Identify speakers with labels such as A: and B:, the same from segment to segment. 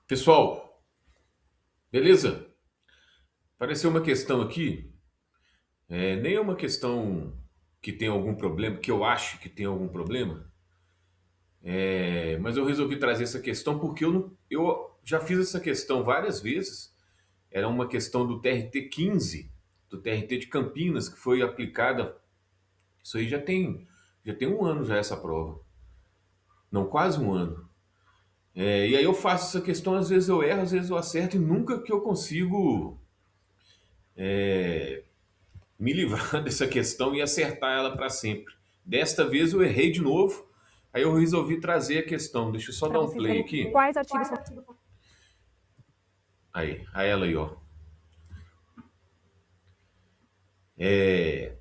A: Pessoal, beleza? Apareceu uma questão aqui, nem é uma questão que tem algum problema, que eu acho que tem algum problema, mas eu resolvi trazer essa questão porque eu já fiz essa questão várias vezes. Era uma questão do TRT 15, do TRT de Campinas, que foi aplicada. Isso aí já tem um ano já essa prova, não, quase um ano. E aí eu faço essa questão, às vezes eu erro, às vezes eu acerto, e nunca que eu consigo me livrar dessa questão e acertar ela para sempre. Desta vez eu errei de novo, aí eu resolvi trazer a questão. Deixa eu só
B: Para
A: dar um
B: você
A: play
B: entender
A: aqui.
B: quais artigos são.
A: Aí, a ela aí, ó. É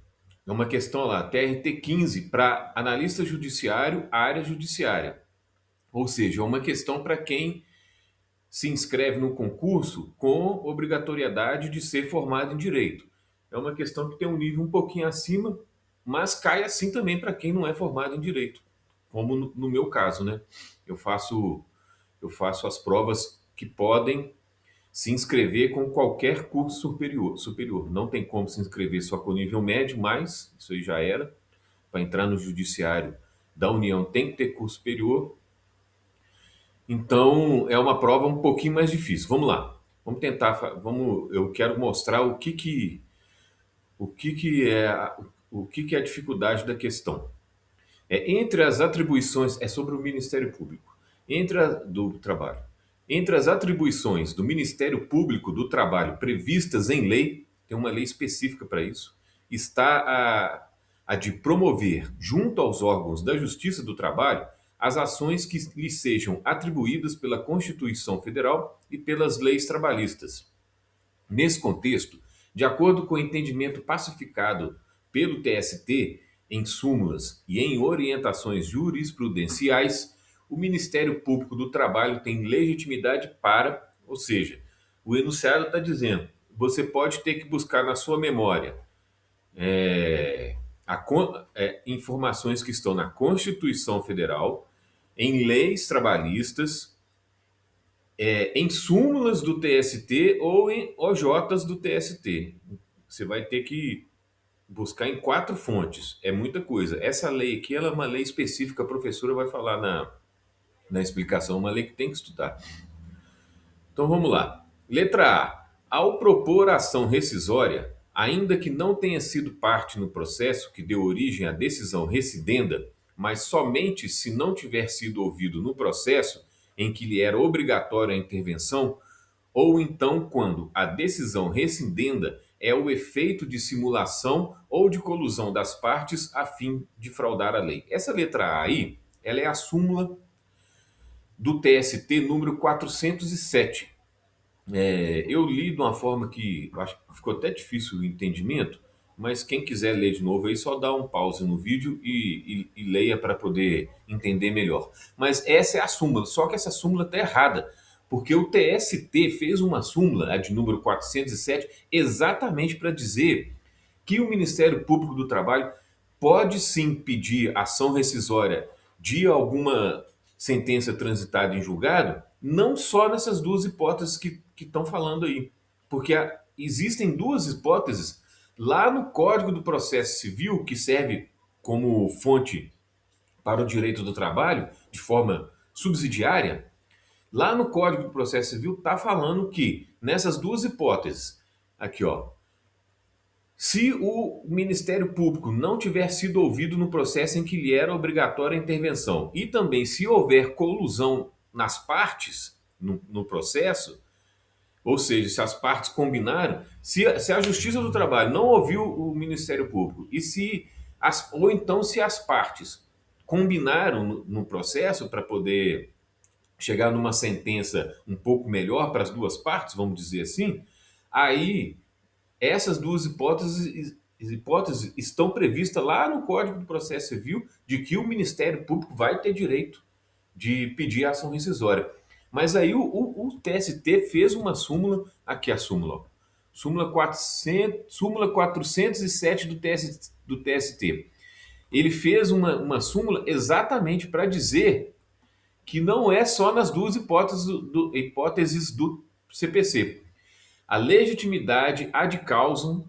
A: uma questão lá, TRT 15 para analista judiciário, área judiciária. Ou seja, é uma questão para quem se inscreve no concurso com obrigatoriedade de ser formado em direito. É uma questão que tem um nível um pouquinho acima, mas cai assim também para quem não é formado em direito, como no meu caso, né? Eu faço, eu faço as provas que podem se inscrever com qualquer curso superior. Não tem como se inscrever só com nível médio, mas isso aí já era. Para entrar no judiciário da União tem que ter curso superior. Então, é uma prova um pouquinho mais difícil. Vamos lá. Vamos tentar, eu quero mostrar o que que é a dificuldade da questão. Entre as atribuições, é sobre o Ministério Público, do Trabalho. Entre as atribuições do Ministério Público do Trabalho previstas em lei, tem uma lei específica para isso, está a de promover, junto aos órgãos da Justiça do Trabalho, as ações que lhe sejam atribuídas pela Constituição Federal e pelas leis trabalhistas. Nesse contexto, de acordo com o entendimento pacificado pelo TST em súmulas e em orientações jurisprudenciais, o Ministério Público do Trabalho tem legitimidade para, ou seja, o enunciado está dizendo, você pode ter que buscar na sua memória informações que estão na Constituição Federal, em leis trabalhistas, em súmulas do TST ou em OJs do TST. Você vai ter que buscar em 4 fontes. É muita coisa. Essa lei aqui ela é uma lei específica, a professora vai falar na explicação, uma lei que tem que estudar. Então vamos lá. Letra A. Ao propor a ação rescisória, ainda que não tenha sido parte no processo que deu origem à decisão rescindenda, mas somente se não tiver sido ouvido no processo em que lhe era obrigatória a intervenção, ou então quando a decisão rescindenda é o efeito de simulação ou de colusão das partes a fim de fraudar a lei. Essa letra A aí, ela é a súmula do TST número 407. Eu li de uma forma que eu acho que ficou até difícil o entendimento, mas quem quiser ler de novo aí, só dá um pause no vídeo e leia para poder entender melhor. Mas essa é a súmula, só que essa súmula está errada, porque o TST fez uma súmula, a de número 407, exatamente para dizer que o Ministério Público do Trabalho pode sim pedir ação rescisória de alguma sentença transitada em julgado, não só nessas duas hipóteses que estão falando aí. Porque existem duas hipóteses lá no Código do Processo Civil, que serve como fonte para o direito do trabalho, de forma subsidiária. Lá no Código do Processo Civil está falando que nessas duas hipóteses, aqui ó, se o Ministério Público não tiver sido ouvido no processo em que lhe era obrigatória a intervenção e também se houver colusão nas partes no processo, ou seja, se as partes combinaram, se a Justiça do Trabalho não ouviu o Ministério Público ou então se as partes combinaram no processo para poder chegar numa sentença um pouco melhor para as duas partes, vamos dizer assim, aí essas duas hipóteses estão previstas lá no Código do Processo Civil de que o Ministério Público vai ter direito de pedir ação rescisória. Mas aí o TST fez uma súmula, aqui a súmula, ó, súmula 407 do TST. Ele fez uma súmula exatamente para dizer que não é só nas duas hipóteses do CPC. A legitimidade ad causam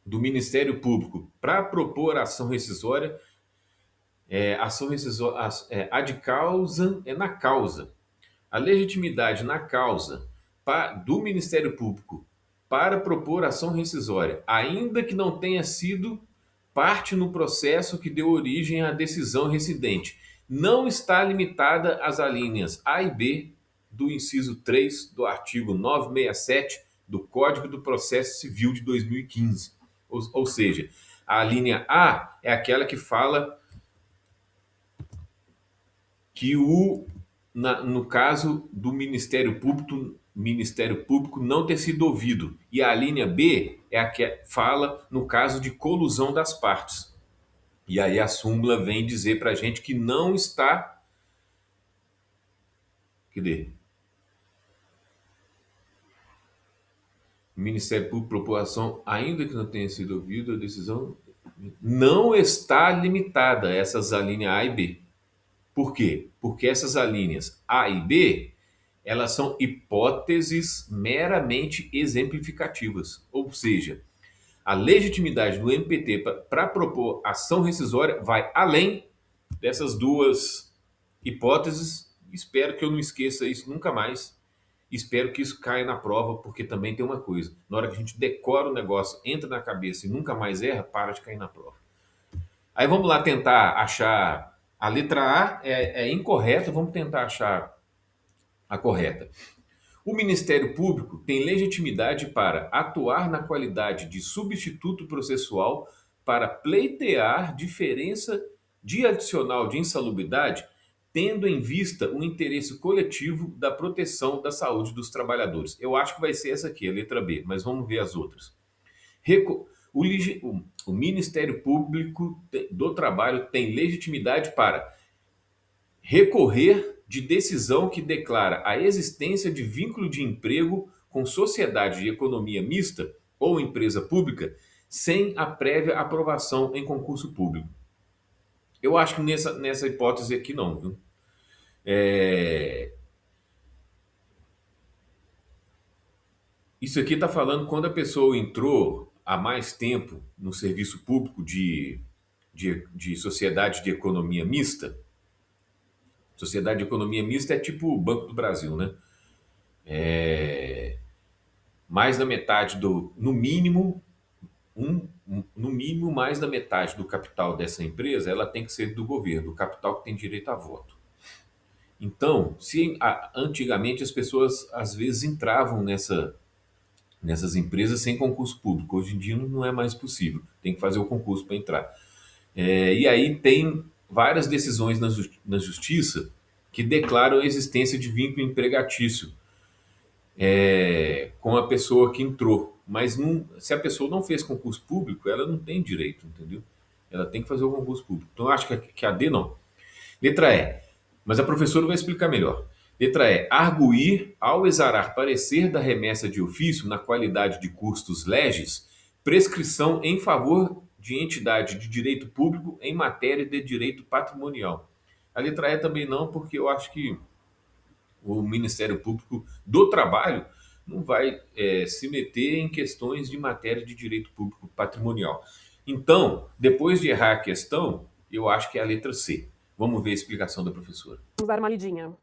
A: do Ministério Público para propor ação rescisória, ad causam é na causa. A legitimidade na causa do Ministério Público para propor ação rescisória, ainda que não tenha sido parte no processo que deu origem à decisão rescindente, não está limitada às alíneas A e B do inciso 3 do artigo 967 do Código do Processo Civil de 2015. Ou seja, a linha A é aquela que fala que no caso do Ministério Público não ter sido ouvido. E a linha B é a que fala no caso de colusão das partes. E aí a súmula vem dizer para a gente que não está. Cadê? O Ministério Público propôs ação, ainda que não tenha sido ouvido, a decisão não está limitada a essas alíneas A e B. Por quê? Porque essas alíneas A e B, elas são hipóteses meramente exemplificativas. Ou seja, a legitimidade do MPT para propor ação rescisória vai além dessas duas hipóteses. Espero que eu não esqueça isso nunca mais. Espero que isso caia na prova, porque também tem uma coisa. Na hora que a gente decora o negócio, entra na cabeça e nunca mais erra, para de cair na prova. Aí vamos lá tentar achar. A letra A é incorreta, vamos tentar achar a correta. O Ministério Público tem legitimidade para atuar na qualidade de substituto processual para pleitear diferença de adicional de insalubridade, tendo em vista o interesse coletivo da proteção da saúde dos trabalhadores. Eu acho que vai ser essa aqui, a letra B, mas vamos ver as outras. O Ministério Público do Trabalho tem legitimidade para recorrer de decisão que declara a existência de vínculo de emprego com sociedade de economia mista ou empresa pública sem a prévia aprovação em concurso público. Eu acho que nessa hipótese aqui não, viu? Isso aqui está falando quando a pessoa entrou há mais tempo no serviço público de sociedade de economia mista. Sociedade de economia mista é tipo o Banco do Brasil, né? Mais da metade no mínimo, no mínimo mais da metade do capital dessa empresa, ela tem que ser do governo, do capital que tem direito a voto. Então, antigamente as pessoas às vezes entravam nessas empresas sem concurso público, hoje em dia não é mais possível, tem que fazer o concurso para entrar. E aí tem várias decisões na justiça que declaram a existência de vínculo empregatício com a pessoa que entrou. Mas se a pessoa não fez concurso público, ela não tem direito, entendeu? Ela tem que fazer o concurso público. Então, eu acho que a D não. Letra E. Mas a professora vai explicar melhor. Letra E. Arguir, ao exarar parecer da remessa de ofício na qualidade de custos legis, prescrição em favor de entidade de direito público em matéria de direito patrimonial. A letra E também não, porque eu acho que o Ministério Público do Trabalho não vai se meter em questões de matéria de direito público patrimonial. Então, depois de errar a questão, eu acho que é a letra C. Vamos ver a explicação da professora.
B: Vamos dar uma lidinha.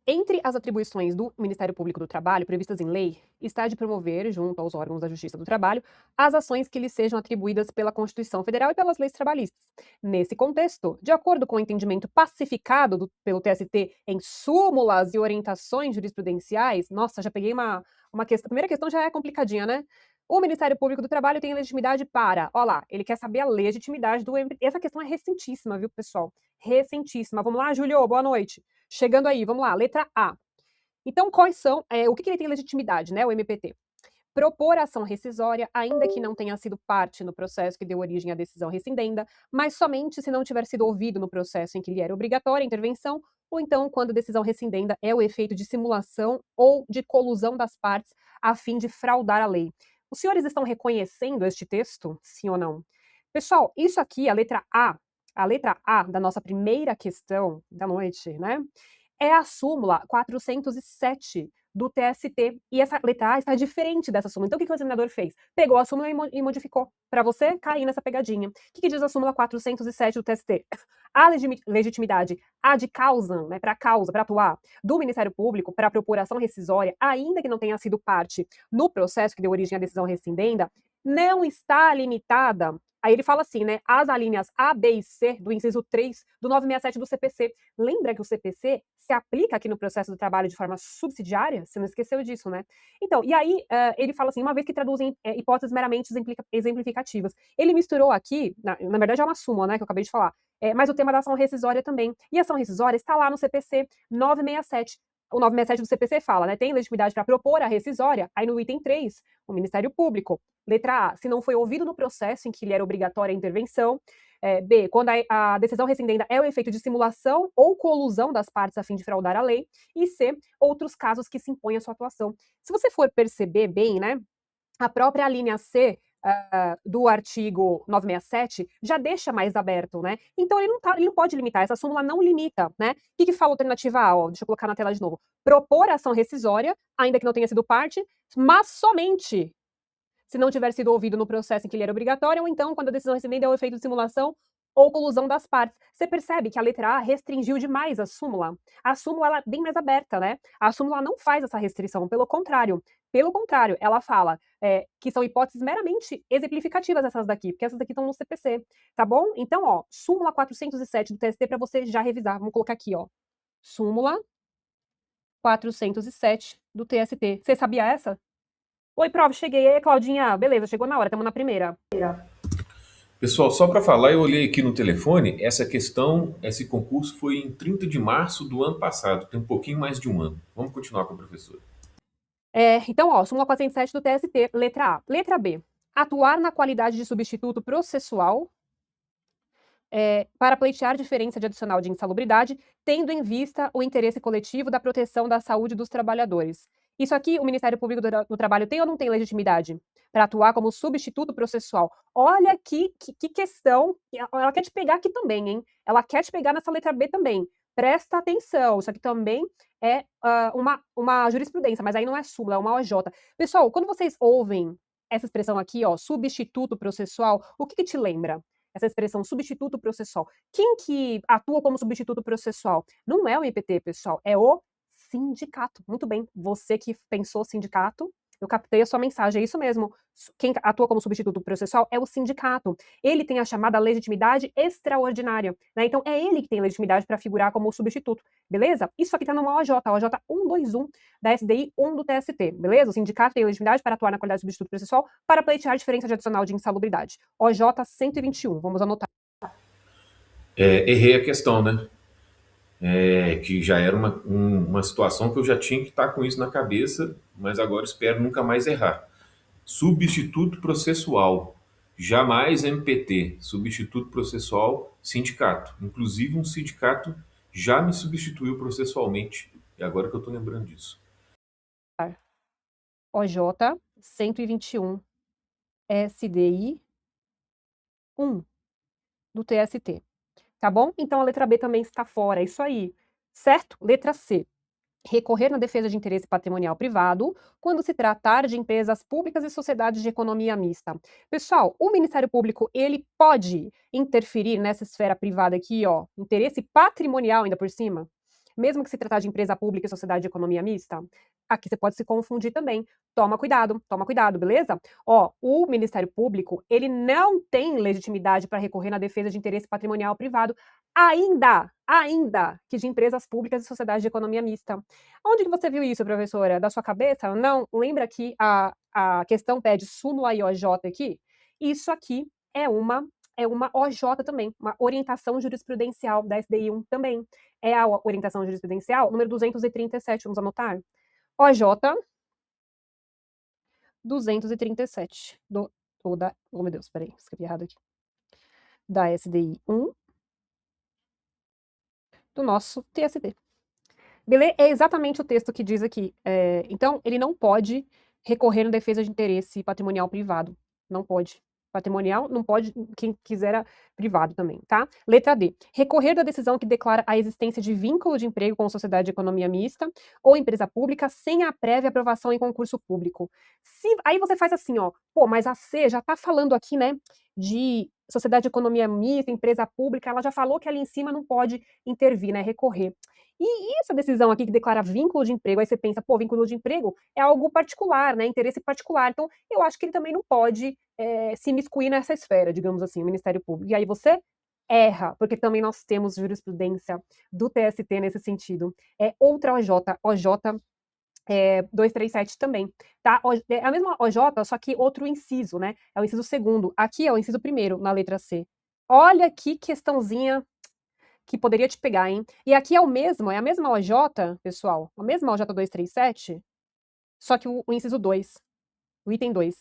B: Entre as atribuições do Ministério Público do Trabalho previstas em lei, está de promover, junto aos órgãos da Justiça do Trabalho, as ações que lhes sejam atribuídas pela Constituição Federal e pelas leis trabalhistas. Nesse contexto, de acordo com o entendimento pacificado pelo TST em súmulas e orientações jurisprudenciais, nossa, já peguei uma questão. A primeira questão já é complicadinha, né? O Ministério Público do Trabalho tem legitimidade para, ó lá, ele quer saber a legitimidade do. Essa questão é recentíssima, viu, pessoal? Recentíssima. Vamos lá, Júlio, boa noite. Chegando aí, vamos lá, letra A. Então, quais são, o que ele tem legitimidade, né, o MPT? Propor ação rescisória, ainda que não tenha sido parte no processo que deu origem à decisão rescindenda, mas somente se não tiver sido ouvido no processo em que lhe era obrigatória a intervenção, ou então quando a decisão rescindenda é o efeito de simulação ou de colusão das partes a fim de fraudar a lei. Os senhores estão reconhecendo este texto, sim ou não? Pessoal, isso aqui, a letra A da nossa primeira questão da noite, né, é a súmula 407 do TST. E essa letra A está diferente dessa súmula. Então, o que o examinador fez? Pegou a súmula e modificou, para você cair nessa pegadinha. O que diz a súmula 407 do TST? A legitimidade, a de causa, né, para causa, para atuar, do Ministério Público para propor ação rescisória, ainda que não tenha sido parte no processo que deu origem à decisão rescindenda, não está limitada. Aí ele fala assim, né? As alíneas A, B e C do inciso 3 do 967 do CPC. Lembra que o CPC se aplica aqui no processo do trabalho de forma subsidiária? Você não esqueceu disso, né? Então, e aí ele fala assim, uma vez que traduzem hipóteses meramente exemplificativas. Ele misturou aqui, na verdade é uma súmula, né, que eu acabei de falar, mas o tema da ação rescisória também. E a ação rescisória está lá no CPC 967. O 967 do CPC fala, né, tem legitimidade para propor a rescisória, aí no item 3, o Ministério Público. Letra A, se não foi ouvido no processo em que lhe era obrigatória a intervenção. B, quando a decisão rescindenda é o efeito de simulação ou colusão das partes a fim de fraudar a lei. E C, outros casos que se impõem a sua atuação. Se você for perceber bem, né, a própria linha C do artigo 967 já deixa mais aberto, né? Então ele não pode limitar, essa súmula não limita, né? O que fala a alternativa A? Ó, deixa eu colocar na tela de novo. Propor ação rescisória, ainda que não tenha sido parte, mas somente se não tiver sido ouvido no processo em que ele era obrigatório, ou então quando a decisão rescindente é o efeito de simulação ou colusão das partes. Você percebe que a letra A restringiu demais a súmula. A súmula ela é bem mais aberta, né? A súmula não faz essa restrição, pelo contrário. Pelo contrário, ela fala que são hipóteses meramente exemplificativas essas daqui, porque essas daqui estão no CPC, tá bom? Então, ó, súmula 407 do TST para você já revisar. Vamos colocar aqui, ó. Súmula 407 do TST. Você sabia essa? Oi, prof, cheguei. Aí, Claudinha, beleza, chegou na hora, estamos na primeira.
A: Pessoal, só para falar, eu olhei aqui no telefone, essa questão, esse concurso foi em 30 de março do ano passado, tem um pouquinho mais de um ano. Vamos continuar com a professora.
B: Então, ó, súmula 407 do TST, letra A. Letra B, atuar na qualidade de substituto processual para pleitear diferença de adicional de insalubridade, tendo em vista o interesse coletivo da proteção da saúde dos trabalhadores. Isso aqui, o Ministério Público do Trabalho tem ou não tem legitimidade para atuar como substituto processual? Olha que questão, ela quer te pegar aqui também, hein? Ela quer te pegar nessa letra B também. Presta atenção, isso aqui também é uma jurisprudência, mas aí não é súmula, é uma OJ. Pessoal, quando vocês ouvem essa expressão aqui, ó, substituto processual, o que te lembra? Essa expressão substituto processual. Quem que atua como substituto processual? Não é o IPT, pessoal, é o sindicato. Muito bem, você que pensou sindicato, eu captei a sua mensagem, é isso mesmo. Quem atua como substituto processual é o sindicato. Ele tem a chamada legitimidade extraordinária, né? Então é ele que tem legitimidade para figurar como substituto, beleza? Isso aqui está numa OJ, OJ 121 da SDI 1 do TST, beleza? O sindicato tem legitimidade para atuar na qualidade de substituto processual para pleitear diferença de adicional de insalubridade. OJ 121, vamos anotar.
A: Errei a questão, né? Que já era uma situação que eu já tinha que estar com isso na cabeça, mas agora espero nunca mais errar. Substituto processual, jamais MPT, substituto processual, sindicato. Inclusive um sindicato já me substituiu processualmente, e agora que eu estou lembrando disso.
B: OJ 121 SDI 1 do TST. Tá bom? Então a letra B também está fora, é isso aí. Certo? Letra C. Recorrer na defesa de interesse patrimonial privado quando se tratar de empresas públicas e sociedades de economia mista. Pessoal, o Ministério Público, ele pode interferir nessa esfera privada aqui, ó, interesse patrimonial ainda por cima, mesmo que se tratar de empresa pública e sociedade de economia mista. Aqui você pode se confundir também. Toma cuidado, beleza? Ó, o Ministério Público, ele não tem legitimidade para recorrer na defesa de interesse patrimonial privado, ainda que de empresas públicas e sociedades de economia mista. Onde que você viu isso, professora? Da sua cabeça? Não? Lembra que a questão pede súmula e OJ aqui? Isso aqui é uma OJ também, uma orientação jurisprudencial da SDI 1 também. É a orientação jurisprudencial número 237, vamos anotar? OJ 237 oh meu Deus, peraí, escrevi errado aqui. Da SDI 1 do nosso TST. Beleza? É exatamente o texto que diz aqui. Então, ele não pode recorrer na defesa de interesse patrimonial privado. Não pode. patrimonial, não pode quem quiser privado também, tá? Letra D. Recorrer da decisão que declara a existência de vínculo de emprego com sociedade de economia mista ou empresa pública sem a prévia aprovação em concurso público. Aí você faz assim, ó, pô, mas a C já tá falando aqui, né, de sociedade de economia mista, empresa pública, ela já falou que ali em cima não pode intervir, né, recorrer. E essa decisão aqui que declara vínculo de emprego, aí você pensa, pô, vínculo de emprego é algo particular, né, interesse particular. Então, eu acho que ele também não pode se imiscuir nessa esfera, digamos assim, o Ministério Público. E aí você erra, porque também nós temos jurisprudência do TST nesse sentido. É outra OJ, OJ 237 também, tá? É a mesma OJ, só que outro inciso, né? É o inciso segundo. Aqui é o inciso primeiro, na letra C. Olha que questãozinha que poderia te pegar, hein? E aqui é a mesma OJ, pessoal, a mesma OJ 237, só que o inciso 2, o item 2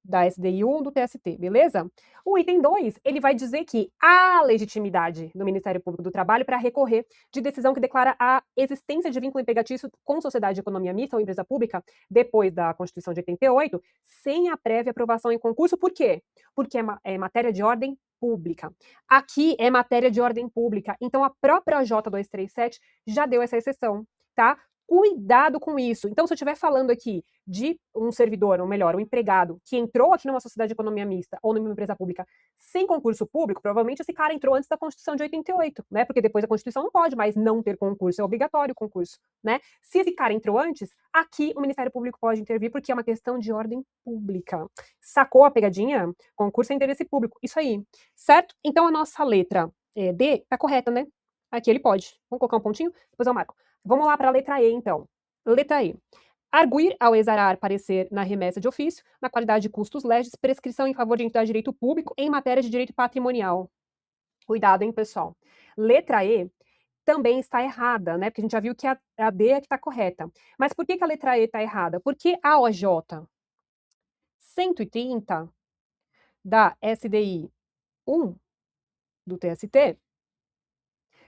B: da SDI 1 do TST, beleza? O item 2, ele vai dizer que há legitimidade do Ministério Público do Trabalho para recorrer de decisão que declara a existência de vínculo empregatício com sociedade de economia mista ou empresa pública depois da Constituição de 88, sem a prévia aprovação em concurso. Por quê? Porque é matéria de ordem pública. Aqui é matéria de ordem pública, então a própria J 237 já deu essa exceção, tá? Cuidado com isso. Então, se eu estiver falando aqui de um servidor, ou melhor, um empregado, que entrou aqui numa sociedade de economia mista ou numa empresa pública sem concurso público, provavelmente esse cara entrou antes da Constituição de 88, né? Porque depois da Constituição não pode mais não ter concurso, é obrigatório o concurso, né? Se esse cara entrou antes, aqui o Ministério Público pode intervir porque é uma questão de ordem pública. Sacou a pegadinha? Concurso é interesse público. Isso aí, certo? Então, a nossa letra D tá correta, né? Aqui ele pode. Vamos colocar um pontinho? Depois eu marco. Vamos lá para a letra E, então. Letra E. Arguir ao exarar parecer na remessa de ofício, na qualidade de custos legis, prescrição em favor de entidade de direito público em matéria de direito patrimonial. Cuidado, hein, pessoal. Letra E também está errada, né? Porque a gente já viu que a D é que está correta. Mas por que a letra E está errada? Porque a OJ 130 da SDI 1 do TST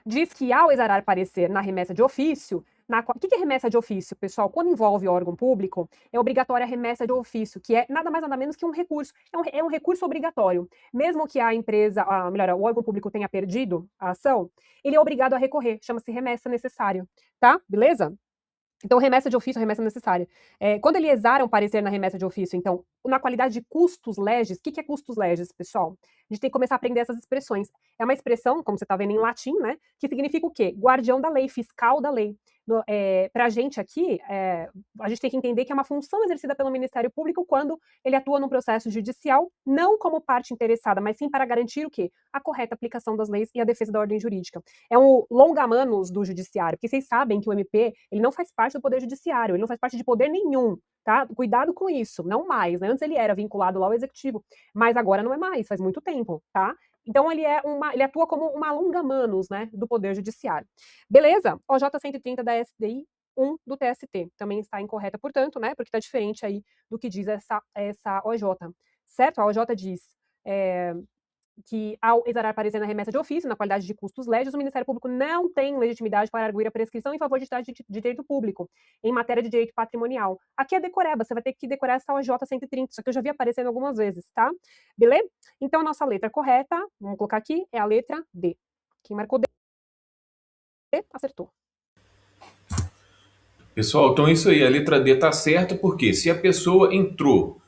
B: diz que ao exarar parecer na remessa de ofício, o que é remessa de ofício, pessoal? Quando envolve órgão público, é obrigatória a remessa de ofício, que é nada mais nada menos que um recurso. É um recurso obrigatório. Mesmo que a empresa, melhor, o órgão público tenha perdido a ação, ele é obrigado a recorrer. Chama-se remessa necessária, tá? Beleza? Então, remessa de ofício, remessa necessária. Quando ele exara um parecer na remessa de ofício, então, na qualidade de custos legis, o que é custos legis, pessoal? A gente tem que começar a aprender essas expressões. É uma expressão, como você está vendo em latim, né? Que significa o quê? Guardião da lei, fiscal da lei. Para a gente aqui, a gente tem que entender que é uma função exercida pelo Ministério Público quando ele atua num processo judicial, não como parte interessada, mas sim para garantir o quê? A correta aplicação das leis e a defesa da ordem jurídica. É um longa-manos do judiciário, porque vocês sabem que o MP, ele não faz parte do Poder Judiciário, ele não faz parte de poder nenhum, tá? Cuidado com isso, não mais, né? Antes ele era vinculado lá ao Executivo, mas agora não é mais, faz muito tempo, tá? Então ele atua como uma longa-manos, né, do Poder Judiciário. Beleza? OJ 130 da SDI 1 do TST. Também está incorreta, portanto, né, porque está diferente aí do que diz essa OJ. Certo? A OJ diz que, ao exarar parecer na remessa de ofício, na qualidade de custos legis, o Ministério Público não tem legitimidade para arguir a prescrição em favor de entidade de direito público, em matéria de direito patrimonial. Aqui é decoreba, você vai ter que decorar essa OJ 130, isso aqui eu já vi aparecendo algumas vezes, tá? Beleza? Então, a nossa letra correta, vamos colocar aqui, é a letra D. Quem marcou D, acertou.
A: Pessoal, então é isso aí. A letra D está certa porque se a pessoa entrou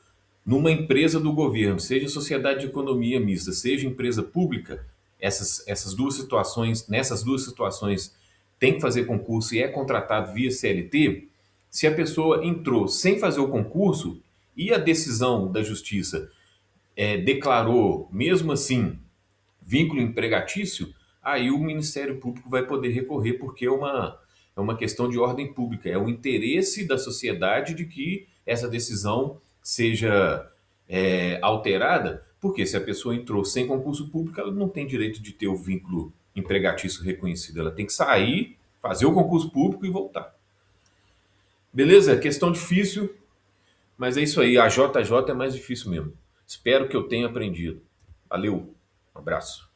A: numa empresa do governo, seja sociedade de economia mista, seja empresa pública, nessas duas situações tem que fazer concurso e é contratado via CLT. Se a pessoa entrou sem fazer o concurso e a decisão da justiça declarou, mesmo assim, vínculo empregatício, aí o Ministério Público vai poder recorrer porque é uma questão de ordem pública, é o interesse da sociedade de que essa decisão seja alterada, porque se a pessoa entrou sem concurso público, ela não tem direito de ter o vínculo empregatício reconhecido, ela tem que sair, fazer o concurso público e voltar. Beleza? Questão difícil, mas é isso aí, a JJ é mais difícil mesmo. Espero que eu tenha aprendido. Valeu, um abraço.